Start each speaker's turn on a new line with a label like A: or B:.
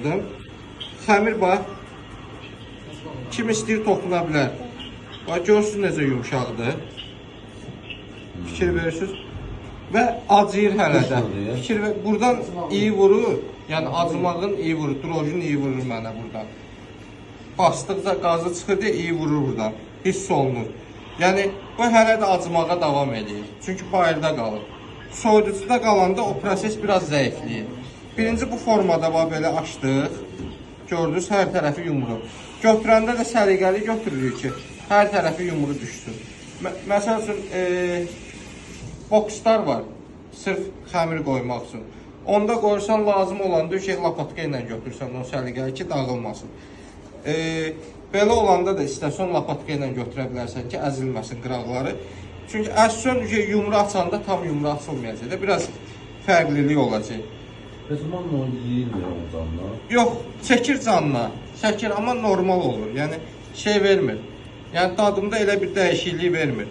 A: açdım. Xəmir bax. Kim istəyir toxuna bilər. Bax görürsünüz necə yumşaqdır. Fikir verirsiniz. Və acıyır hələ də. Fikir ver, buradan iyi vurur. Yəni acımağın iyi vurur, drojin iyi vurur mənə buradan. Basdıqca qazı çıxır deyə iyi vurur buradan. Hiss olunur. Yəni bu hələ də acımağa davam edir. Çünki bayırda qalır. Soyuducuda qalanda o proses biraz zəifləyir. Birinci bu formada bax belə açdıq. Gördünüz, hər tərəfi yumru. Götürəndə də səliqəli götürülür ki, hər tərəfi yumru düşsün. Məsəl üçün, bokslar var, sırf xəmir qoymaq üçün. Onda qoyursan, lazım olanda şey lapatka ilə götürsən o səliqəli ki, dağılmasın. Belə olanda da istəsən lapatka ilə götürə bilərsən ki, əzilməsin qıraqları. Çünki əslən yumru açanda tam yumru açılmayacaq da, biraz fərqlilik olacaq.
B: Bəs o yeyilmir o canına? Yox,
A: çəkir canına. Çəkir, amma normal olur. Yəni şey vermir. Yəni dadında elə bir dəyişiklik vermir.